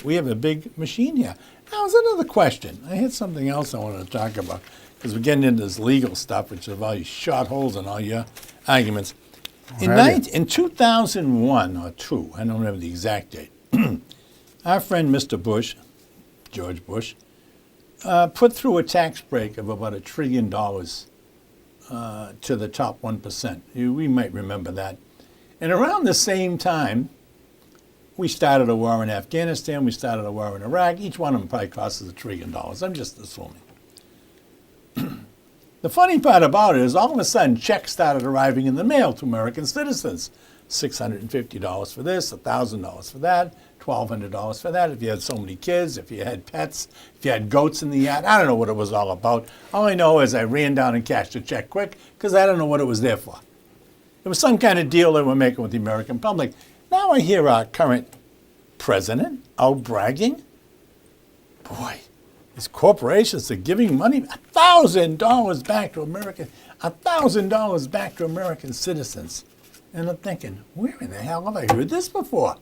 We have a big machine here. Now, there's another question. I had something else I wanted to talk about, because we're getting into this legal stuff, which is all you shot holes in all your arguments. In 2001 or 2, I don't remember the exact date, our friend Mr. Bush, George Bush, put through a tax break of about $1 trillion to the top 1%. We might remember that. And around the same time, we started a war in Afghanistan, we started a war in Iraq. Each one of them probably cost us $1 trillion. I'm just assuming. The funny part about it is all of a sudden checks started arriving in the mail to American citizens. $650 for this, $1,000 for that, $1,200 for that. If you had so many kids, if you had pets, if you had goats in the yard, I don't know what it was all about. All I know is I ran down and cashed a check quick because I don't know what it was there for. It was some kind of deal they were making with the American public. Now I hear our current president out bragging. Boy, these corporations are giving money, $1,000 back to America, $1,000 back to American citizens. And I'm thinking, where in the hell have I heard this before?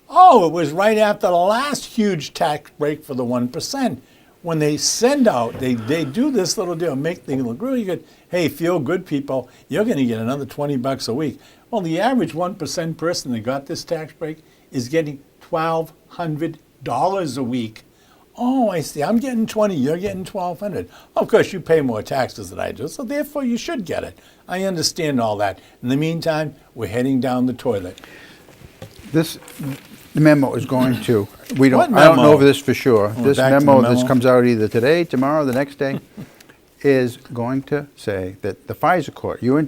Oh, it was right after the last huge tax break for the 1%. When they send out, they do this little deal, make things look really good. Hey, feel good, people, you're going to get another $20 a week. Well, the average 1% person that got this tax break is getting $1,200 a week. Oh, I see. I'm getting 20. You're getting 1,200. Of course, you pay more taxes than I do, so therefore you should get it. I understand all that. In the meantime, we're heading down the toilet. The memo is going to, What I don't know memo? this for sure. This back to the memo, memo? this comes out either today, tomorrow, the next day, is going to say that the FISA court, you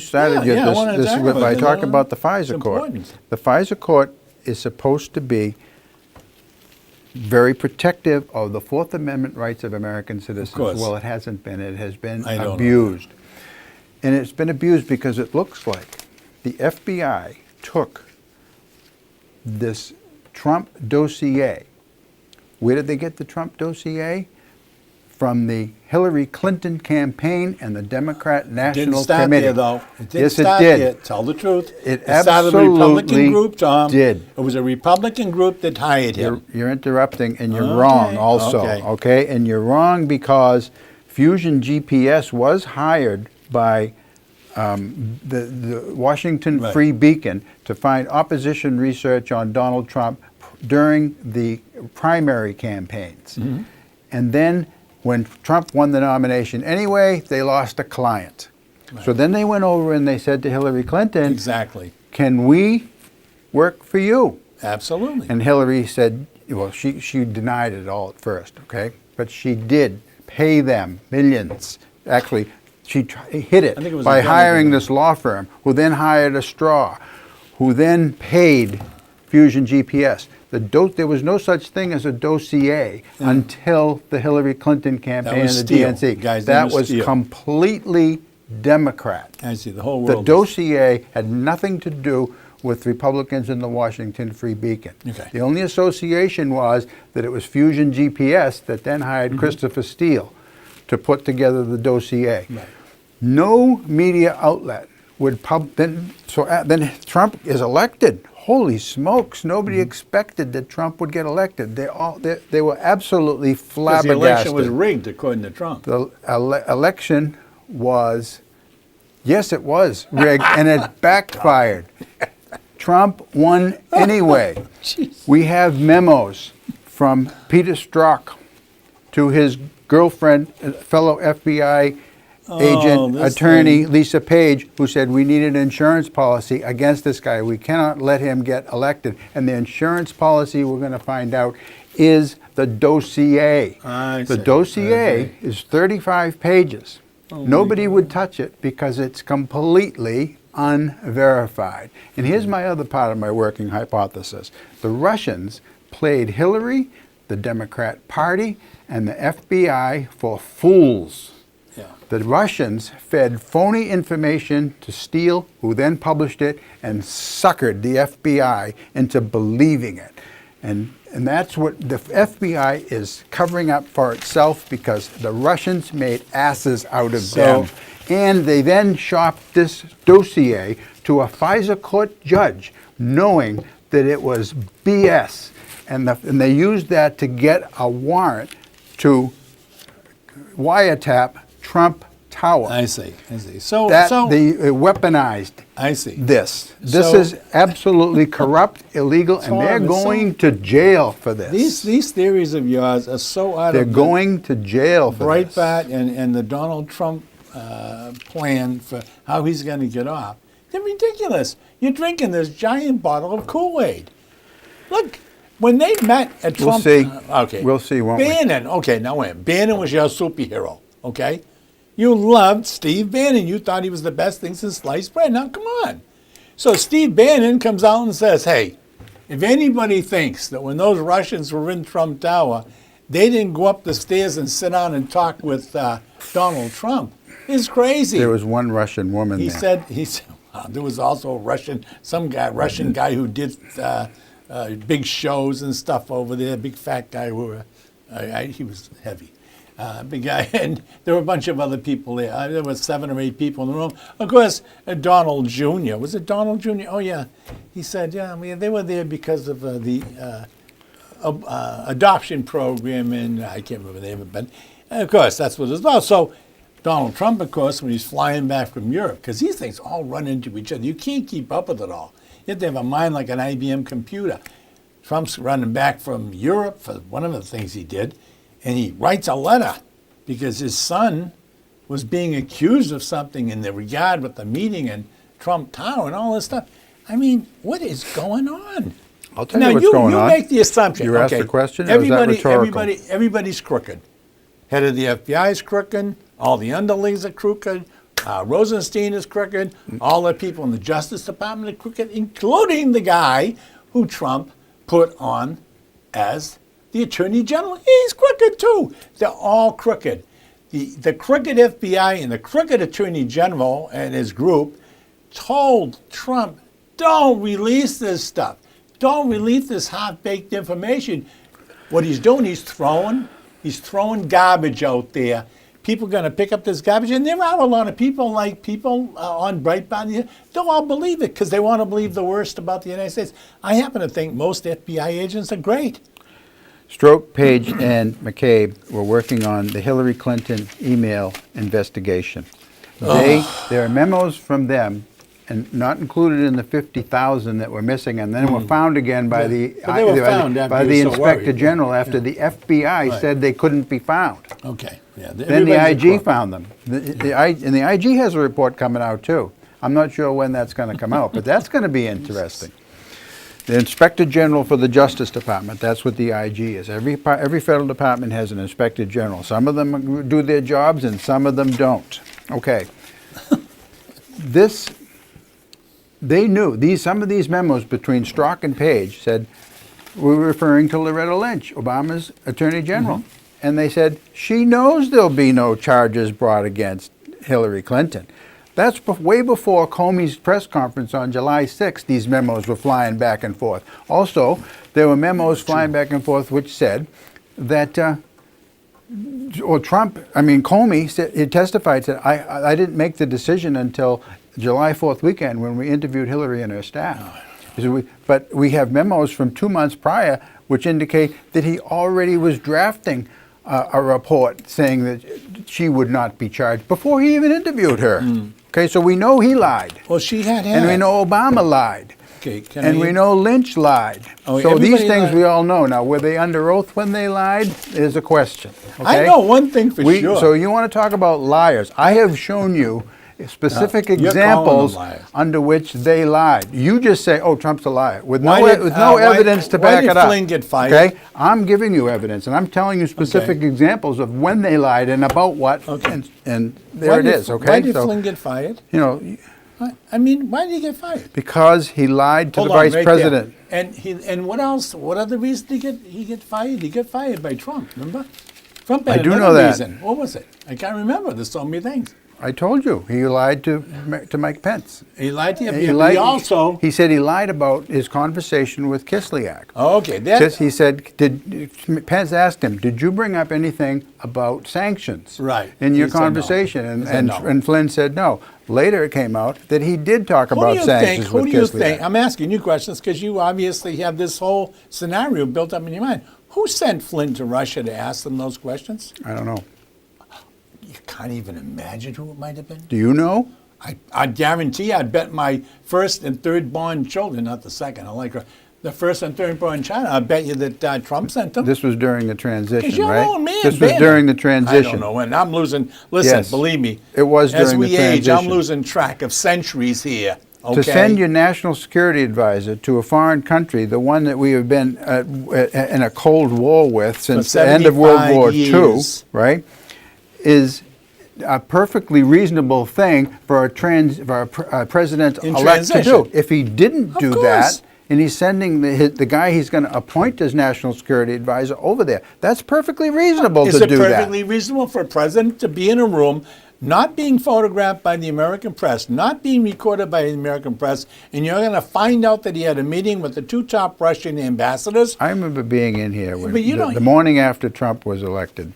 started Yeah, I wanted to this talk by about it. talking about the FISA It's court. important. The FISA court is supposed to be very protective of the Fourth Amendment rights of American citizens. course. Well, it hasn't been. It has been I don't know. abused. And it's been abused because it looks like the FBI took this Trump dossier. Where did they get the Trump dossier? From the Hillary Clinton campaign and the Democrat National Didn't start Committee. there, though. It didn't Yes, start it did. there. Tell the truth. It started a Republican absolutely group, Tom. did. It was a Republican group that hired him. You're interrupting, and you're Okay, wrong also, okay. okay? And you're wrong because Fusion GPS was hired by the Washington Right. Free Beacon to find opposition research on Donald Trump during the primary campaigns. Mm-hmm. And then when Trump won the nomination anyway, they lost a client. So then they went over and they said to Hillary Clinton, Exactly. can we work for you? Absolutely. And Hillary said, well, she denied it all at first, okay? But she did pay them millions. Actually, she hid it I think it was by a hiring delegate. this law firm, who then hired a straw, who then paid Fusion GPS. There was no such thing as a dossier until the Hillary Clinton campaign was and the Steele. DNC. Guy's name That was was Steele. completely Democrat. I see. The whole The world. dossier had nothing to do with Republicans in the Washington Free Beacon. Okay. The only association was that it was Fusion GPS that then hired Christopher Steele to put together the dossier. Right. No media outlet would then Trump is elected. holy smokes, nobody expected that Trump would get elected. They were absolutely Because the flabbergasted. election was rigged, according to Trump. The election was, yes, it was rigged, and it backfired. Trump won anyway. Jeez. We have memos from Peter Strzok to his girlfriend, fellow FBI agent, this attorney, Lisa Page, who said we need an insurance policy against this guy. We cannot let him get elected. And the insurance policy, we're going to find out, is the dossier. The dossier is 35 pages. Nobody would touch it because it's completely unverified. And here's my other part of my working hypothesis. The Russians played Hillary, the Democrat Party, and the FBI for fools. Yeah. The Russians fed phony information to Steele, who then published it and suckered the FBI into believing it. And that's what the FBI is covering up for itself, because the Russians made asses out of them. And they then shopped this dossier to a FISA court judge, knowing that it was BS. And they used that to get a warrant to wiretap Trump Tower. I see. So they weaponized I see. this. This So- is absolutely corrupt, illegal, and they're going to jail for this. These theories of yours are so out They're of going to jail for this. Breitbart and the Donald Trump plan for how he's going to get off. They're ridiculous. You're drinking this giant bottle of Kool-Aid. Look, when they met at We'll Trump... see. Okay. We'll see, won't we? Bannon. Okay, now wait. Bannon was your superhero, okay? You loved Steve Bannon. You thought he was the best thing since sliced bread. Now, come on. So Steve Bannon comes out and says, hey, if anybody thinks that when those Russians were in Trump Tower, they didn't go up the stairs and sit down and talk with Donald Trump, it's crazy. There was one Russian woman He there. said, there was also a Russian guy who did big shows and stuff over there, big fat guy he was heavy. Big guy, and there were a bunch of other people there. There were 7 or 8 people in the room. Of course, Donald Jr. Was it Donald Jr.? Oh yeah, he said, yeah. I mean, they were there because of the adoption program, and I can't remember the name of it. But of course, that's what it's about. So Donald Trump, of course, when he's flying back from Europe, because these things all run into each other. You can't keep up with it all. You have to have a mind like an IBM computer. Trump's running back from Europe for one of the things he did. And he writes a letter because his son was being accused of something in the regard with the meeting in Trump Tower and all this stuff. I mean, what is going on? I'll tell you what's going on. You make the assumption. You asked the question, or was that rhetorical? Everybody's crooked. Head of the FBI is crooked. All the underlings are crooked. Rosenstein is crooked. All the people in the Justice Department are crooked, including the guy who Trump put on as the Attorney General. He's crooked too. They're all crooked. The crooked FBI and the crooked Attorney General and his group told Trump, don't release this stuff. Don't release this half-baked information. What he's doing, he's throwing garbage out there. People are going to pick up this garbage, and there are a lot of people, like people on Breitbart, they'll all believe it because they want to believe the worst about the United States. I happen to think most FBI agents are great. Strzok, Page, and McCabe were working on the Hillary Clinton email investigation. There are memos from them, and not included in the 50,000 that were missing, and then were found again by the Inspector General after the FBI said they couldn't be found. Okay. Yeah. Then the IG found them. And the IG has a report coming out too. I'm not sure when that's going to come out, but that's going to be interesting. The Inspector General for the Justice Department, that's what the IG is. Every federal department has an Inspector General. Some of them do their jobs and some of them don't. Okay. They knew, some of these memos between Strzok and Page said, we're referring to Loretta Lynch, Obama's Attorney General. And they said, she knows there'll be no charges brought against Hillary Clinton. That's way before Comey's press conference on July 6th, these memos were flying back and forth. Also, there were memos flying back and forth which said that, Comey said, he testified, said, I didn't make the decision until July 4th weekend when we interviewed Hillary and her staff. But we have memos from 2 months prior which indicate that he already was drafting a report saying that she would not be charged before he even interviewed her. Okay, so we know he lied. Well, she had. And we know Obama lied. Okay, And we know Lynch lied. Oh, So these everybody things lied. we all know. Now, were they under oath when they lied is a question. I okay? know one thing for sure. So you want to talk about liars. I have shown you specific you're calling examples them liars. under which they lied. You just say, oh, Trump's a liar, with Why no, did- with no why- evidence to why back did it up. Flynn get fired? Okay? I'm giving you evidence, and I'm telling you specific examples of when they lied and about what, Okay. and there it is, okay? Why did So, Flynn get fired? you know, I mean, why did he get fired? because he lied to Hold the on, vice right president. there. And what else? What other reason did he get fired? He got fired by Trump. Remember? Trump had I do another know that. reason. What was it? I can't remember. There's so many things. I told you, he lied to Mike Pence. He lied to you. He He lied- also. He said he lied about his conversation with Kislyak. Okay, He said, Pence asked him, did you bring up anything about sanctions Right. in your He said no. conversation? He And, said no. and Flynn said no. Later it came out that he did talk Who do about you sanctions think? Who with do you Kislyak. think? I'm asking you questions because you obviously have this whole scenario built up in your mind. Who sent Flynn to Russia to ask them those questions? I don't know. You can't even imagine who it might have been. Do you know? I guarantee I'd bet my first and third born children, not the second, I like her, the first and third born child, I bet you that Trump sent them. This was during the 'Cause transition, you're right? an old man, This was Bannon. during the I transition. don't know when. I'm losing, listen, Yes. believe me. It was as during we the age, I'm transition. losing track of centuries here. Okay? To send your national security advisor to a foreign country, the one that we have been in a Cold War with since the end of World 75 War II, years. right, is a perfectly reasonable thing for a president-elect to do. transition. If he didn't do course. that, and he's sending the guy he's going to appoint as national security advisor over there, that's perfectly reasonable Is to it do that. perfectly reasonable for a president to be in a room, not being photographed by the American press, not being recorded by the American press, and you're going to find out that he had a meeting with the two top Russian ambassadors? I remember being in here when But you don't- the morning after Trump was elected,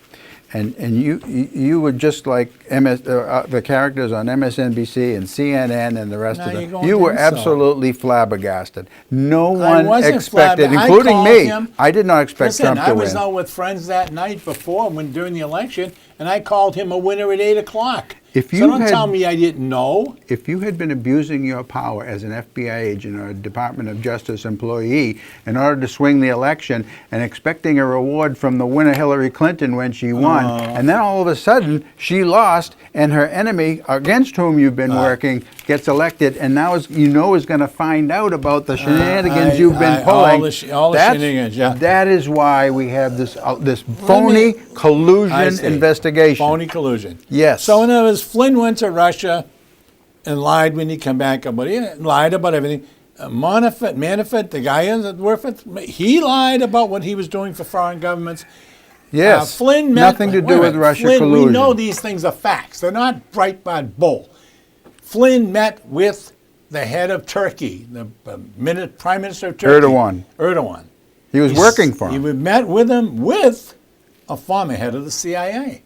and you were just like the characters on MSNBC and CNN and the rest Now of you're them. going You were to insult. absolutely flabbergasted. No one wasn't expected, flabbergasted. I including called me. him. I did not expect Listen, Trump to I was win. out with friends that night before, during the election, and I called him a winner at 8 o'clock. If So you don't had- tell me I didn't know. If you had been abusing your power as an FBI agent or a Department of Justice employee in order to swing the election and expecting a reward from the winner Hillary Clinton when she won, and then all of a sudden she lost and her enemy against whom you've been working gets elected, and now is going to find out about the shenanigans you've been pulling. all the shenanigans, yeah. That is why we have this phony I collusion see. investigation. Phony collusion. Yes. So in other words, Flynn went to Russia and lied when he came back about it. Lied about everything. Manafort, the guy that worked with, he lied about what he was doing for foreign governments. Yes. Flynn met, Nothing to wait do a with minute, Russia Flynn, collusion. We know these things are facts. They're not Breitbart bull. Flynn met with the head of Turkey, the Prime Minister of Turkey. Erdogan. He was working for him. He met with him with a former head of the CIA.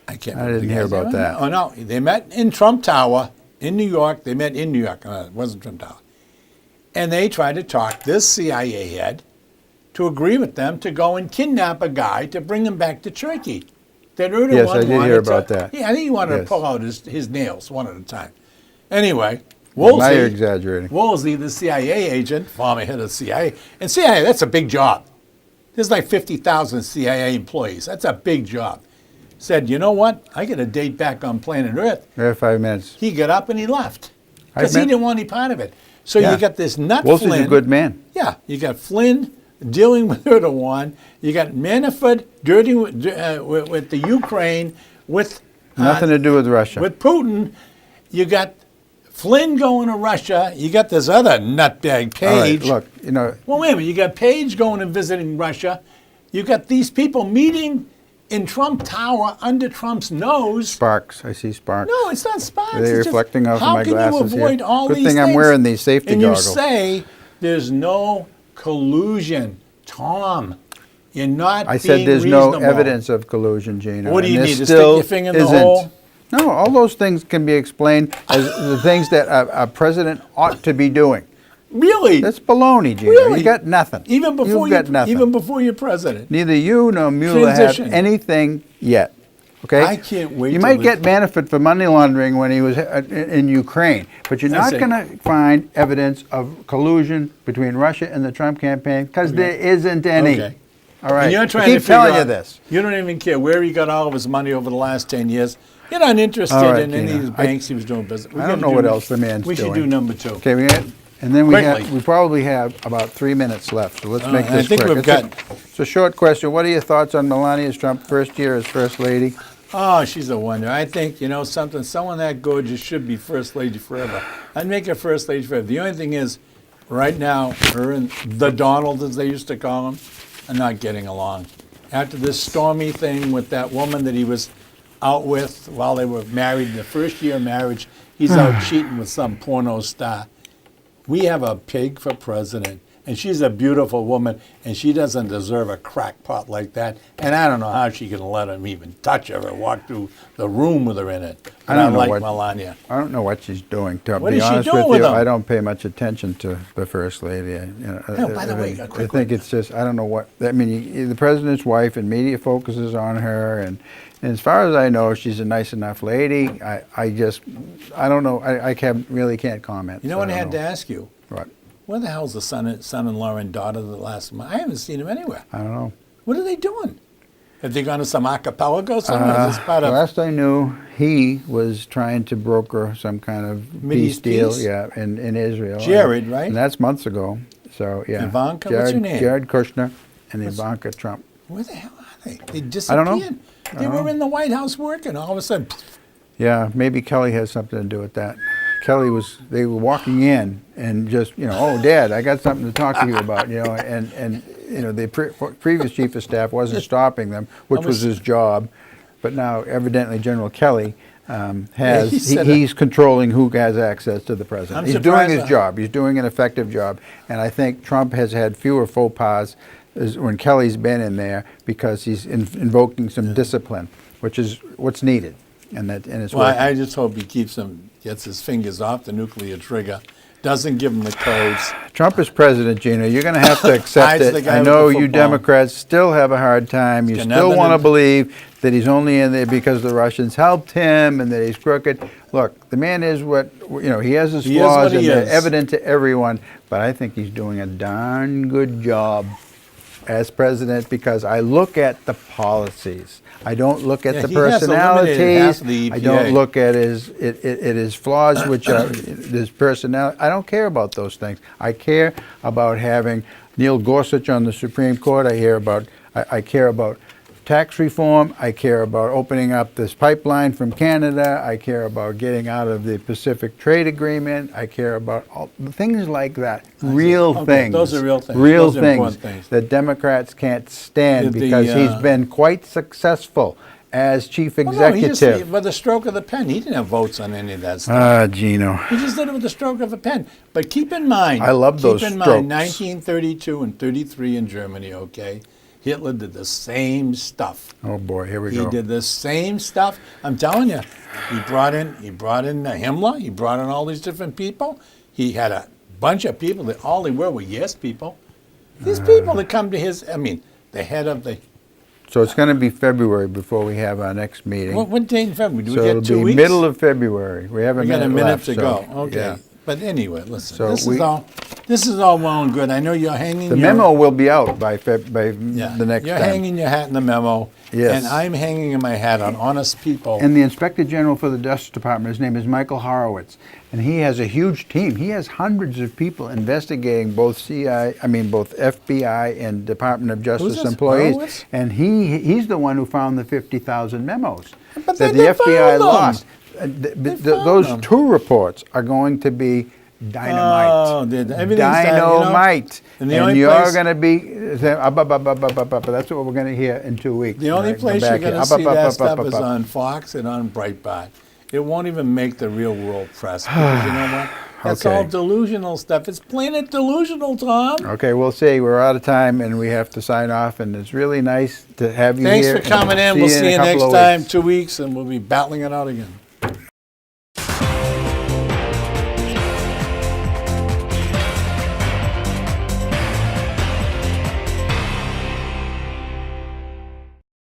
I can't. I didn't hear about that. Oh no, they met in Trump Tower in New York. They met in New York. It wasn't Trump Tower, and they tried to talk this CIA head to agree with them to go and kidnap a guy to bring him back to Turkey. That Erdogan Yes, I did wanted hear about that. Yeah, I think he wanted to Yes. pull out his nails one at a time. Anyway, Now you're Woolsey, exaggerating. Woolsey, the CIA agent, former head of the CIA, and CIA, that's a big job. There's like 50,000 CIA employees. That's a big job. Said, you know what? I get a date back on planet Earth. We have 5 minutes. He got up and he left I because he met- didn't want any part of it. So Yeah. you got this nut Woolsey's Flynn. a good man. Yeah, you got Flynn dealing with Erdogan. You got Manafort dealing with the Ukraine, with Nothing to do with Russia. with Putin. You got Flynn going to Russia. You got this other nutbag All right, Page. look, Well, wait a minute. You got Page going and visiting Russia. You got these people meeting in Trump Tower under Trump's nose. sparks. I see sparks. No, it's not spots. Are they It's just, reflecting off of how my can glasses you here? avoid all Good these thing I'm things? wearing these safety and goggles. you say there's no collusion, Tom. You're not. I said being there's reasonable. no evidence of collusion, Gino. What do and you there need, to stick still your finger in the isn't. hole? No, all those things can be explained as the things that a president ought to be doing. Really? That's baloney, Gino. Really? You got nothing. Even before You've got nothing. even before you're president. Neither you nor Mueller have Transition. anything yet. Okay? I can't wait You till might this- get Manafort for money laundering when he was in Ukraine, but you're not That's it. going to find evidence of collusion between Russia and the Trump campaign because there isn't any. Okay. All right. And you're I trying keep to figure telling you out, this. You don't even care where he got all of his money over the last 10 years. You're not interested All right, in any Gino. of these banks he was doing business. I don't know what else the man's We should doing. do number 2. Okay, and then Quickly. we probably have about 3 minutes left, so let's make and I this think quick. we've It's a short question. What are your thoughts on Melania Trump's first year as First Lady? Oh, she's a wonder. I think, something, someone that gorgeous should be First Lady forever. I'd make her First Lady forever. The only thing is, right now, her and the Donald, as they used to call him, are not getting along. After this stormy thing with that woman that he was out with while they were married, the first year of marriage, he's out cheating with some porno star. We have a pig for president, and she's a beautiful woman, and she doesn't deserve a crackpot like that. And I don't know how she can let him even touch her or walk through the room with her in it. But I don't know like what- Melania. I don't know what she's doing. To What be is she honest doing with with you, him? I don't pay much attention to the First Lady. By the way, a I quick think one. it's just, I don't know what, I mean, the president's wife and media focuses on her, and as far as I know, she's a nice enough lady. I don't know, I really can't comment. You know so what I don't had to know. ask you? What? Where the hell's the son-in-law and daughter the last month? I haven't seen them anywhere. I don't know. What are they doing? Have they gone to some archipelago somewhere? Is this part of Last I knew, he was trying to broker some kind of peace Mideast deal, peace? yeah, in Israel. Jared, right? And that's months ago. So yeah, Ivanka? Jared, What's her name? Jared Kushner and Ivanka Trump. Where the hell are they? They I don't know. disappeared. They were in the White House working. All of a sudden, Yeah, maybe Kelly has something to do with that. They were walking in and just, oh, Dad, I got something to talk to you about, and the previous chief of staff wasn't stopping them, which was his job, but now evidently General Kelly he's controlling who has access to the president. I'm He's doing surprised his that- job. He's doing an effective job, and I think Trump has had fewer faux pas when Kelly's been in there because he's invoking some discipline, which is what's needed, and it's well, working. I just hope he gets his fingers off the nuclear trigger, doesn't give him the codes. Trump is president, Gino. You're going to have to accept Hides the it. guy I with know the you football. Democrats still have a hard time. You got still nothing want to to- believe that he's only in there because the Russians helped him and that he's crooked. Look, the man is what, he has his He is flaws what he and they're is. evident to everyone, but I think he's doing a darn good job as president because I look at the policies. I don't look at Yeah, the he has eliminated half personalities. of the I don't EPA. look at his flaws, which are his personality. I don't care about those things. I care about having Neil Gorsuch on the Supreme Court. I care about tax reform. I care about opening up this pipeline from Canada. I care about getting out of the Pacific Trade Agreement. I care about all things like that. Real Okay, things. those are real things. Real Those are things important things. that Democrats can't stand The- because he's been quite successful as chief Well, no, he executive. just, with the stroke of the pen, he didn't have votes on any of that stuff. Gino. He just did it with the stroke of a pen. But keep in mind, I love those Keep in strokes. mind, 1932 and 33 in Germany. Okay, Hitler did the same stuff. Oh boy, here we He go. did the same stuff. I'm telling you, he brought in Himmler. He brought in all these different people. He had a bunch of people that all they were yes people. These people that come to the head of the. So it's going to be February before we have our next meeting. What date in February? Do so we it'll get 2 be weeks? middle of February. We have a We got minute a minute left, to so, go. Okay. yeah. But anyway, listen. So This is all well and good. I know you're hanging. The your, memo will be out by Yeah, the next You're time. hanging your hat in the memo. Yes. And I'm hanging my hat on honest people. And the Inspector General for the Justice Department, his name is Michael Horowitz, and he has a huge team. He has hundreds of people investigating both both FBI and Department of Justice this, employees. Horowitz? And he's the one who found the 50,000 memos But that they the FBI found them. lost. Those them. 2 reports are going to be dynamite. Oh, everything's Dynamite. And the And only you're place- going to be saying, that's what we're going to hear in 2 weeks. The only Right, place come you're back here. going to see that stuff is up. on Fox and on Breitbart. It won't even make the real world press because you know what? That's Okay. all delusional stuff. It's plain delusional, Tom. Okay, we'll see. We're out of time and we have to sign off. And it's really nice to have you Thanks here. for coming in. See We'll you in see a you couple next of time, weeks. 2 weeks, and we'll be battling it out again.